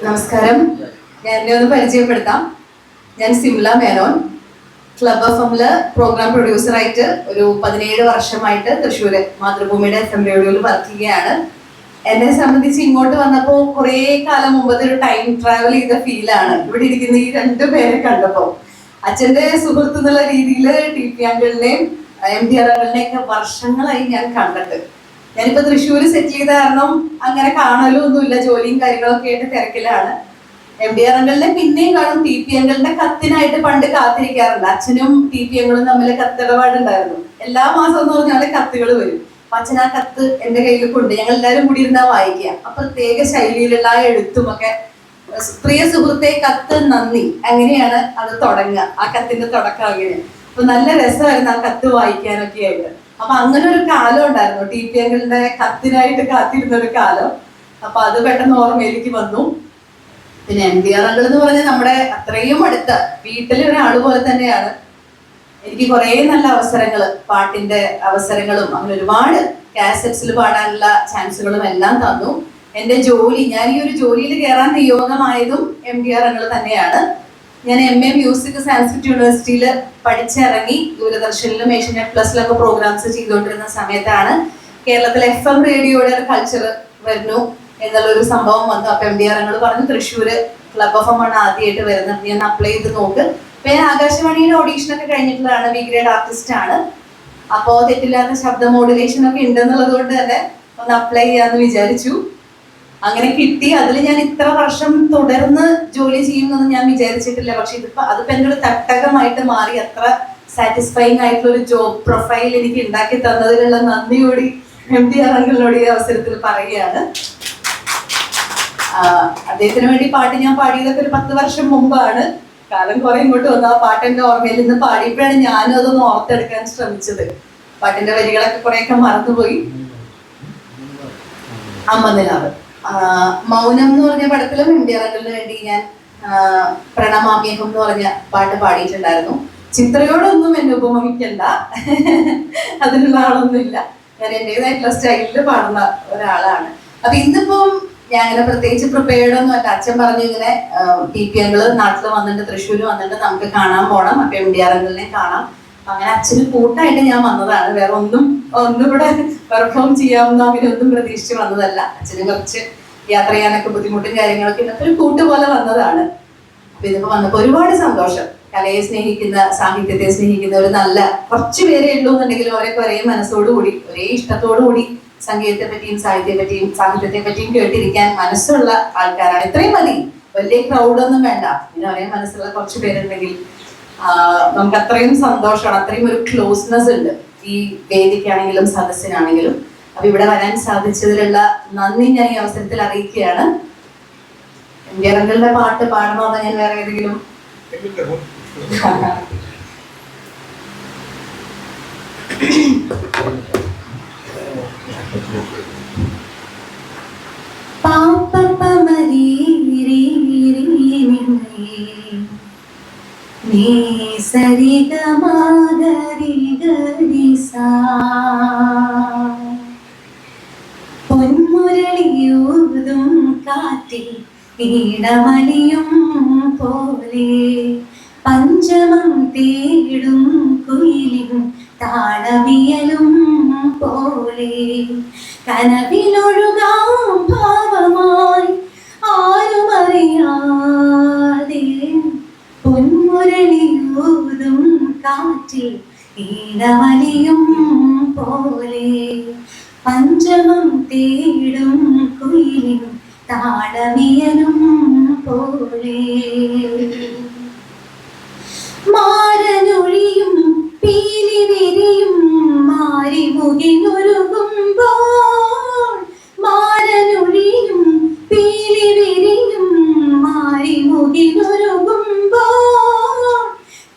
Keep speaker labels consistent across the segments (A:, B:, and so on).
A: നമസ്കാരം. ഞാൻ എന്നെ ഒന്ന് പരിചയപ്പെടുത്താം. ഞാൻ സിംല മേനോൻ. ക്ലബ് എഫ്എമ്മില് പ്രോഗ്രാം പ്രൊഡ്യൂസറായിട്ട് ഒരു 17 വർഷമായിട്ട് തൃശ്ശൂര് മാതൃഭൂമിയുടെ FM റേഡിയോയിൽ വർക്ക് ചെയ്യുകയാണ്. എന്നെ സംബന്ധിച്ച് ഇങ്ങോട്ട് വന്നപ്പോൾ കുറേ കാലം മുമ്പത്തെ ഒരു ടൈം ട്രാവൽ ചെയ്ത ഫീലാണ് ഇവിടെ ഇരിക്കുന്ന ഈ 2 പേരെ കണ്ടപ്പോൾ. അച്ഛൻ്റെ സുഹൃത്ത് എന്നുള്ള രീതിയിൽ TP അങ്കിളിനെയും MTR അങ്കിളിനെയൊക്കെ വർഷങ്ങളായി ഞാൻ കണ്ടിട്ട്. ഞാനിപ്പോൾ തൃശ്ശൂർ സെറ്റ് ചെയ്ത കാരണം അങ്ങനെ കാണലും ഒന്നുമില്ല, ജോലിയും കാര്യങ്ങളൊക്കെ ആയിട്ട് തിരക്കിലാണ്. MTR അങ്കിളിനെ പിന്നെയും കാണും. TP അങ്കിളിന്റെ കത്തിനായിട്ട് പണ്ട് കാത്തിരിക്കാറുണ്ട്. അച്ഛനും TP അങ്കിളും തമ്മിൽ കത്തിടപാടുണ്ടായിരുന്നു. എല്ലാ മാസവും എന്ന് പറഞ്ഞാൽ കത്തുകൾ വരും. അപ്പൊ അച്ഛൻ ആ കത്ത് എന്റെ കയ്യിൽ കൊണ്ട് ഞങ്ങൾ എല്ലാവരും കൂടി ഇരുന്നാ വായിക്കുക. ആ പ്രത്യേക ശൈലിയിലുള്ള ആ എഴുത്തും ഒക്കെ, പ്രിയ സുഹൃത്തെ കത്ത് നന്ദി, അങ്ങനെയാണ് അത് തുടങ്ങുക. ആ കത്തിന്റെ തുടക്കം അങ്ങനെ. അപ്പൊ നല്ല രസമായിരുന്നു ആ കത്ത് വായിക്കാനൊക്കെ ആയിട്ട്. അപ്പൊ അങ്ങനെ ഒരു കാലം ഉണ്ടായിരുന്നു, TP അങ്കിളിന്റെ കത്തിനായിട്ട് കാത്തിരുന്ന ഒരു കാലം. അപ്പൊ അത് പെട്ടെന്ന് ഓർമ്മയിലേക്ക് വന്നു. പിന്നെ MTR അങ്കിൾ എന്ന് പറഞ്ഞാൽ നമ്മുടെ അത്രയും അടുത്ത വീട്ടിലെ ഒരാള് പോലെ തന്നെയാണ്. എനിക്ക് കുറേ നല്ല അവസരങ്ങള്, പാട്ടിന്റെ അവസരങ്ങളും അങ്ങനെ ഒരുപാട് കാസറ്റ്സിൽ പാടാനുള്ള ചാൻസുകളും എല്ലാം തന്നു. എന്റെ ജോലി, ഞാൻ ഈ ഒരു ജോലിയിൽ കയറാൻ നിയോഗമായതും MTR അങ്കിൾ തന്നെയാണ്. ഞാൻ MA മ്യൂസിക് സാൻസ്ക്രിറ്റ് യൂണിവേഴ്സിറ്റിയിൽ പഠിച്ചിറങ്ങി ദൂരദർശനിലും ഏഷ്യാനെറ്റ് പ്ലസിലൊക്കെ പ്രോഗ്രാംസ് ചെയ്തുകൊണ്ടിരുന്ന സമയത്താണ് കേരളത്തിലെ FM റേഡിയോയുടെ ഒരു കൾച്ചർ വരുന്നു എന്നുള്ളൊരു സംഭവം വന്നു. അപ്പൊ MTR അങ്കിൾ പറഞ്ഞു തൃശ്ശൂര് ക്ലബ് FM ആണ് ആദ്യമായിട്ട് വരുന്നത്, ഞാൻ അപ്ലൈ ചെയ്ത് നോക്ക്. അപ്പൊ ഞാൻ ആകാശവാണിയുടെ ഓഡീഷനൊക്കെ കഴിഞ്ഞിട്ടുള്ളതാണ്, B ഗ്രേഡ് ആർട്ടിസ്റ്റ് ആണ്. അപ്പോ തെറ്റില്ലാത്ത ശബ്ദ മോഡുലേഷൻ ഒക്കെ ഉണ്ടെന്നുള്ളത് കൊണ്ട് തന്നെ ഒന്ന് അപ്ലൈ ചെയ്യാന്ന് വിചാരിച്ചു. അങ്ങനെ കിട്ടി. അതിൽ ഞാൻ ഇത്ര വർഷം തുടർന്ന് ജോലി ചെയ്യുമെന്ന് ഞാൻ വിചാരിച്ചിട്ടില്ല. പക്ഷെ അതിപ്പോ എൻ്റെ ഒരു തട്ടകമായിട്ട് മാറി. അത്ര സാറ്റിസ്ഫൈങ് ആയിട്ടുള്ള ഒരു ജോബ് പ്രൊഫൈൽ എനിക്ക് ഉണ്ടാക്കി തന്നതിലുള്ള നന്ദിയോടി MTR അങ്കിളിനോട് ഈ അവസരത്തിൽ പറയുകയാണ്. അദ്ദേഹത്തിന് വേണ്ടി പാട്ട് ഞാൻ പാടിയതൊക്കെ ഒരു 10 വർഷം മുമ്പാണ്. കാലം കുറെ ഇങ്ങോട്ട് വന്നു. ആ പാട്ടിന്റെ ഓർമ്മയിൽ നിന്ന് പാടിയപ്പോഴാണ് ഞാനും അതൊന്ന് ഓർത്തെടുക്കാൻ ശ്രമിച്ചത്. പാട്ടിന്റെ വരികളൊക്കെ കുറെയൊക്കെ മറന്നുപോയി. അമ്മനിലാവ്, മൗനം എന്ന് പറഞ്ഞ പടത്തിലും MTR അങ്കിളിന് വേണ്ടി ഞാൻ പ്രണമാമ്യഹം എന്ന് പറഞ്ഞ പാട്ട് പാടിയിട്ടുണ്ടായിരുന്നു. ചിത്രയോടൊന്നും എന്നെ ഉപമിക്കണ്ട, അതിനുള്ള ആളൊന്നുമില്ല. ഞാൻ എൻ്റെതായിട്ടുള്ള സ്റ്റൈലിൽ പാടുന്ന ഒരാളാണ്. അപ്പൊ ഇന്നിപ്പം ഞാൻ അങ്ങനെ പ്രത്യേകിച്ച് പ്രിപ്പയർഡ് ഒന്നും അല്ല. അച്ഛൻ പറഞ്ഞു ഇങ്ങനെ TP അങ്കിള് നാട്ടിൽ വന്നിട്ട് തൃശ്ശൂര് വന്നിട്ട് നമുക്ക് കാണാൻ പോണം, അപ്പൊ MTR അങ്കിളിനെ കാണാം. അങ്ങനെ അച്ഛന് കൂട്ടായിട്ട് ഞാൻ വന്നതാണ്. വേറെ ഒന്നും ഇവിടെ പെർഫോം ചെയ്യാമെന്നോ അങ്ങനെ ഒന്നും പ്രതീക്ഷിച്ച് വന്നതല്ല. അച്ഛന് കുറച്ച് യാത്ര ചെയ്യാനൊക്കെ ബുദ്ധിമുട്ടും കാര്യങ്ങളൊക്കെ ഇന്നത്തെ ഒരു കൂട്ട് പോലെ വന്നതാണ്. അപ്പൊ ഇതിപ്പോ വന്നപ്പോ ഒരുപാട് സന്തോഷം. കലയെ സ്നേഹിക്കുന്ന, സാഹിത്യത്തെ സ്നേഹിക്കുന്ന ഒരു നല്ല കുറച്ച് പേരെ ഉള്ളൂ എന്നുണ്ടെങ്കിലും അവരൊക്കെ ഒരേ മനസ്സോടുകൂടി, ഒരേ ഇഷ്ടത്തോടു കൂടി സംഗീതത്തെ പറ്റിയും സാഹിത്യത്തെ പറ്റിയും കേട്ടിരിക്കാൻ മനസ്സുള്ള ആൾക്കാരാണ്. ഇത്രയും മതി, വലിയ ക്രൗഡൊന്നും വേണ്ട. പിന്നെ ഒരേ മനസ്സുള്ള കുറച്ച് പേരുണ്ടെങ്കിൽ നമുക്ക് അത്രയും സന്തോഷമാണ്. അത്രയും ഒരു ക്ലോസ്നെസ് ഉണ്ട് ഈ വേദിക്കാണെങ്കിലും സദസ്സിനാണെങ്കിലും. അപ്പൊ ഇവിടെ വരാൻ സാധിച്ചതിലുള്ള നന്ദി ഞാൻ ഈ അവസരത്തിൽ അറിയിക്കുകയാണ്. MTR അങ്കിളിന്റെ പാട്ട് പാടണമെന്ന് ഞാൻ വേറെ ഏതെങ്കിലും പൊന്മുരളിയൂതും കാറ്റിൽ ഈണമലിയും പോലെ പഞ്ചമം തേടും കുയിലും താളവിയലും പോലെ കനവിലൊഴുകാം ഭാവമായി ആരുമറിയാതെ പൊന്മുരളിയൂതും കാറ്റിൽ ഈണമലിയും പോലെ പഞ്ചമം തേടും കുയിലും താളവിയലും പോലെ മാരനൊഴിയും പീലി വിരിയും മാരിമുകിനൊരുകുമ്പോൾ മാരനൊഴിയും പീലി വിരിയും മാരിമുകിനൊരുകുമ്പോൾ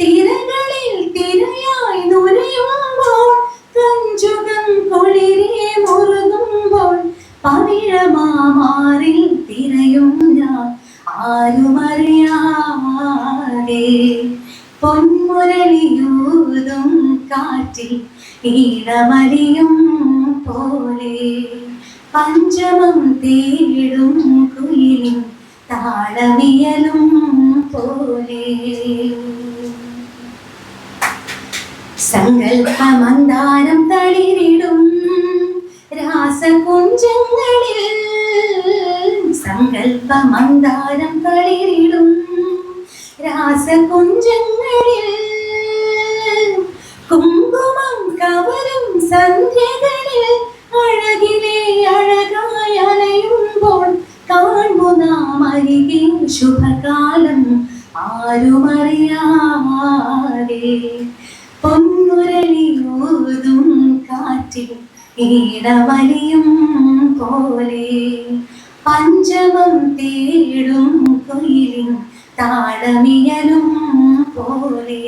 A: തിരകളിൽ തിരയായി നുരയുമ്പോൾ കഞ്ചുകം കുളിരെ മുറുകുമ്പോൾ പവിഴമാറിൽ തിരയും ഞാൻ ആരുമറിയാതെ പൊന്മുരളിയൂതും കാറ്റിൽ ഈണമലിയും പോലെ പഞ്ചമം തേടും കുയിലും താഴ സങ്കൽപ്പമന്താരം തളിരിടും രാസകുഞ്ചങ്ങളിൽ, സങ്കൽപ്പമന്താരം തളിരിടും രാസകുഞ്ചങ്ങളിൽ, കുങ്കുമം കവരും സന്ധ്യകളിൽ അഴകിലെ അഴകായ അലയുമ്പോൾ കാണു നാം അരികെ ശുഭകാലം ആരുമറിയാതെ. പൊന്നുരളിയോതും കാറ്റിൽ ഈടവലിയും പോലെ, പഞ്ചമം തേടും കൊയിലിൻ താളമിയലും പോലെ,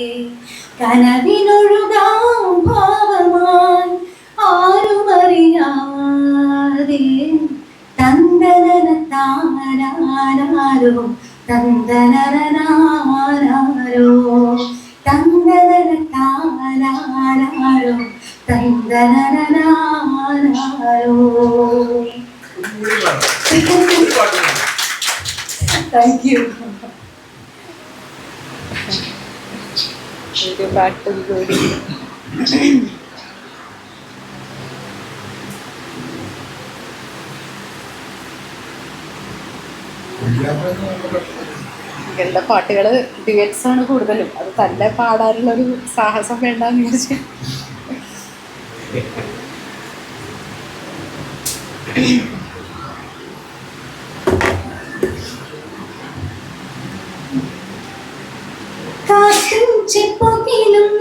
A: കനവിനൊഴുകാം ഭാവമായി ആരുമറിയാതെ. തന്തനന താരാരോ തന്തനരനാരോ, തന്തനന താരാരോ തന്തനരനാരോ. Thank you. Back to the good. ഇവരുടെ പാട്ടുകൾ ഡ്യുവറ്റ്സ് ആണ് കൂടുതലും. അത് തന്നെ പാടാനുള്ളൊരു സാഹസം വേണ്ടെന്ന് വിചാരിച്ചു. കാറ്റും ചെപ്പുകിലും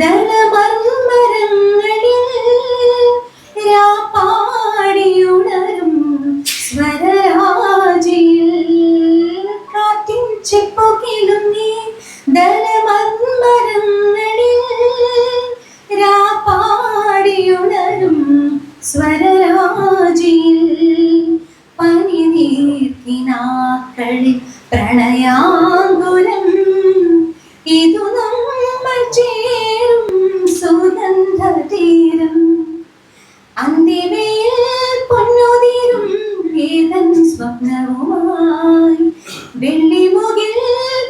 A: ദളമർമരങ്ങളിൽ രാപ്പാടിയുണരും സ്വരരാജിയിൽ, കാറ്റും ചെപ്പുകിലും ദളമർമരങ്ങളിൽ രാപ്പാടിയുണരും സ്വരരാജിയിൽ, പനിനീർക്കിനാക്കളിൽ പ്രണയാങ്കുലം ഇതു നമ്മൾ ചേരും സുഗന്ധതീരം, അന്തിവയിൽ പൊന്നുതീരും ഏതൻ സ്വപ്നവുമായി, വെള്ളിമുകിൽ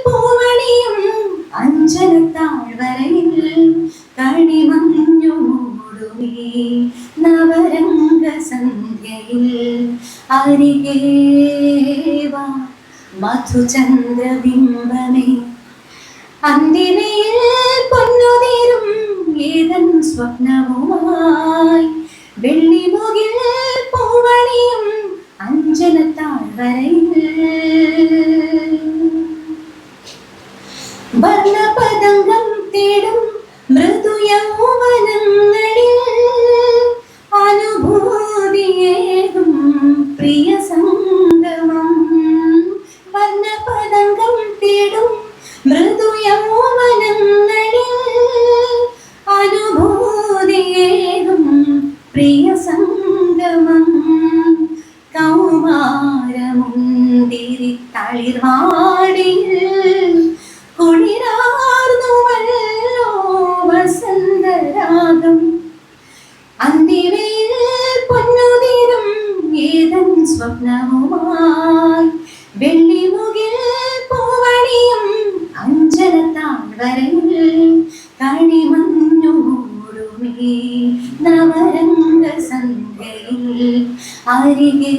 A: പൂവണിയും അഞ്ചനത്താഴ്വരയിൽ, കണിമഞ്ഞുമൂടുമീ നവരംഗ സന്ധ്യയിൽ, അരികേ വാ മധുചന്ദ്രബിംബമേ, അന്തിവയിൽ പൊന്നുതീരും ഏതൻ സ്വപ്നവുമായി, വെള്ളിമുകിൽ പൂവണിയും അഞ്ചനത്താഴ്വരയിൽ, വർണ്ണപതംഗം തേടും മൃദുയൗവനങ്ങളിൽ, അനുഭൂതിയേകും പ്രിയ സംഗമം, വർണ്ണപതംഗം തേടും മൃദുയൗവനങ്ങളിൽ, അനുഭൂതിയേകും പ്രിയ സംഗമം, കൗമാരമുന്തിരി തളിർവാടിയിൽ കുളിരാർന്നുവല്ലോ വസന്തരാഗം, അന്തിവയിൽ പൊന്നുതീരും ഏതൻ സ്വപ്നവുമായി, വെള്ളിമുകിൽ പൂവണിയും അഞ്ചനത്താഴ്വരയിൽ, കണിമഞ്ഞുമൂടുമീ നവരംഗ സന്ധ്യയിൽ, അരികേ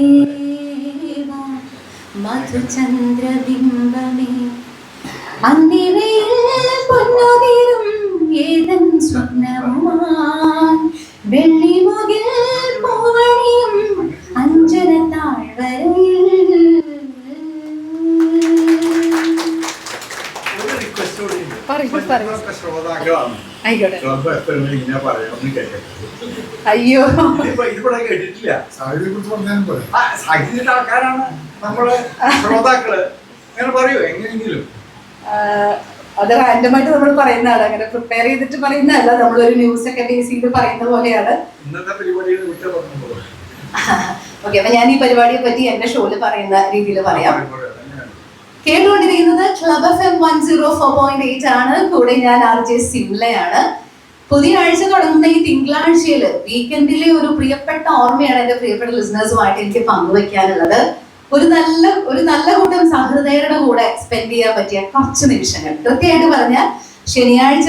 A: വാ മധുചന്ദ്രബിംബമേ, അന്തിവയിൽ പൊന്നുതീരും ഏതൻ സ്വപ്നവുമായി, വെള്ളിമുകിൽ പൂവണിയും അഞ്ചനത്താഴ്വരയിൽ. അയ്യോ
B: കേട്ടിട്ടില്ല. സാഹിത്യത്തിന്റെ ആൾക്കാരാണ് നമ്മള് ശ്രോതാക്കള്. അങ്ങനെ പറയൂ എങ്ങനെയെങ്കിലും.
A: അത് റാൻഡമായിട്ട് നമ്മൾ പറയുന്നതാണ്, അങ്ങനെ പ്രിപ്പയർ ചെയ്തിട്ട് പറയുന്നതല്ല. നമ്മളൊരു ന്യൂസ് ഒക്കെ ബേസ് ചെയ്ത് പറയുന്ന പോലെയാണ്.
B: ഇന്നത്തെ പരിപാടികൾ
A: ഓക്കെ, അപ്പൊ ഞാൻ ഈ പരിപാടിയെ പറ്റി എന്റെ ഷോയില് പറയുന്ന രീതിയിൽ പറയാം. കേട്ടുകൊണ്ടിരിക്കുന്നത് ക്ലബ് FM 104.8 ആണ്. കൂടെ ഞാൻ RJ സിംലയാണ്. പുതിയ ആഴ്ച തുടങ്ങുന്ന ഈ തിങ്കളാഴ്ചയില് വീക്കെൻഡിലെ ഒരു പ്രിയപ്പെട്ട ഓർമ്മയാണ് എന്റെ പ്രിയപ്പെട്ട ലിസണേഴ്സുമായിട്ട് എനിക്ക് പങ്കുവെക്കാനുള്ളത്. ഒരു നല്ല കൂട്ടം സഹൃദയരുടെ കൂടെ സ്പെൻഡ് ചെയ്യാൻ പറ്റിയ കുറച്ച് നിമിഷങ്ങൾ. കൃത്യമായിട്ട് പറഞ്ഞാൽ ശനിയാഴ്ച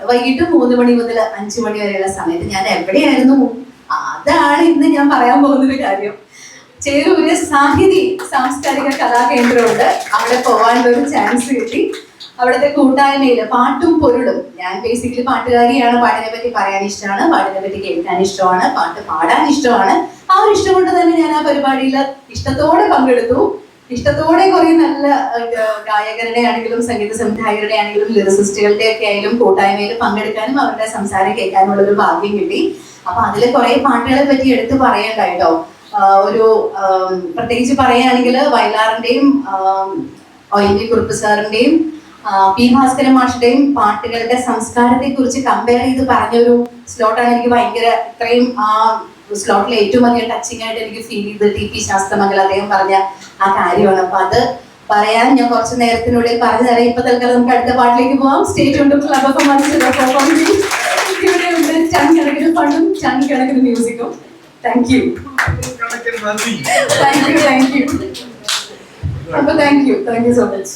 A: വൈകിട്ട് 3 മണി മുതൽ 5 മണി വരെയുള്ള സമയത്ത് ഞാൻ എവിടെയായിരുന്നു? അതാണ് ഇന്ന് ഞാൻ പറയാൻ പോകുന്നൊരു കാര്യം. ചേരൂര് സാഹിതി സാംസ്കാരിക കലാകേന്ദ്രമുണ്ട്. അവിടെ പോകാനുള്ള ഒരു ചാൻസ് കിട്ടി. അവിടുത്തെ കൂട്ടായ്മയില് പാട്ടും പൊരുളും, ഞാൻ ബേസിക്കലി പാട്ടുകാരിയാണ്, പാട്ടിനെ പറ്റി പറയാൻ ഇഷ്ടമാണ്, പാട്ടിനെ പറ്റി കേൾക്കാൻ ഇഷ്ടമാണ്, പാട്ട് പാടാൻ ഇഷ്ടമാണ്. ആ ഒരു ഇഷ്ടം കൊണ്ട് തന്നെ ഞാൻ ആ പരിപാടിയിൽ ഇഷ്ടത്തോടെ പങ്കെടുത്തു. ഇഷ്ടത്തോടെ കുറെ നല്ല ഗായകരുടെ ആണെങ്കിലും സംഗീത സംവിധായകരുടെ ആണെങ്കിലും ലിറിസിസ്റ്റുകളുടെ ഒക്കെ ആയാലും കൂട്ടായ്മയിൽ പങ്കെടുക്കാനും അവരുടെ സംസാരം കേൾക്കാനുള്ള ഒരു ഭാഗ്യം കിട്ടി. അപ്പൊ അതിൽ കുറെ പാട്ടുകളെ പറ്റി എടുത്ത് പറയണ്ടായിട്ടോ. ഒരു പ്രത്യേകിച്ച് പറയുകയാണെങ്കിൽ വയലാറിന്റെയും ONV കുറുപ്പ് സാറിന്റെയും പി ഭാസ്കരൻ മാഷിന്റെയും പാട്ടുകളുടെ സംസ്കാരത്തെ കുറിച്ച് കമ്പയർ ചെയ്ത് പറഞ്ഞൊരു സ്ലോട്ടാണ് എനിക്ക് ഭയങ്കര, ഇത്രയും ആ സ്ലോട്ടിൽ ഏറ്റവും അധികം ടച്ചിങ് ആയിട്ട് എനിക്ക് ഫീൽ ചെയ്ത് TP ശാസ്ത്രമംഗലം അദ്ദേഹം പറഞ്ഞ ആ കാര്യമാണ്. അപ്പൊ അത് പറയാൻ ഞാൻ കുറച്ച് നേരത്തിനുള്ളിൽ പറഞ്ഞു തരാം. ഇപ്പൊ തൽക്കാലം നമുക്ക് അടുത്ത പാട്ടിലേക്ക് പോവാം. സ്റ്റേറ്റ് ഉണ്ട് ക്ലബ് ഓഫ് ഇവിടെ ഉണ്ട് ടൺ കണക്കിന് ഫണ്ടും ടൺ കണക്കിന് മ്യൂസിക്കും. Thank you. അപ്പൊ താങ്ക് യു സോ മച്ച്.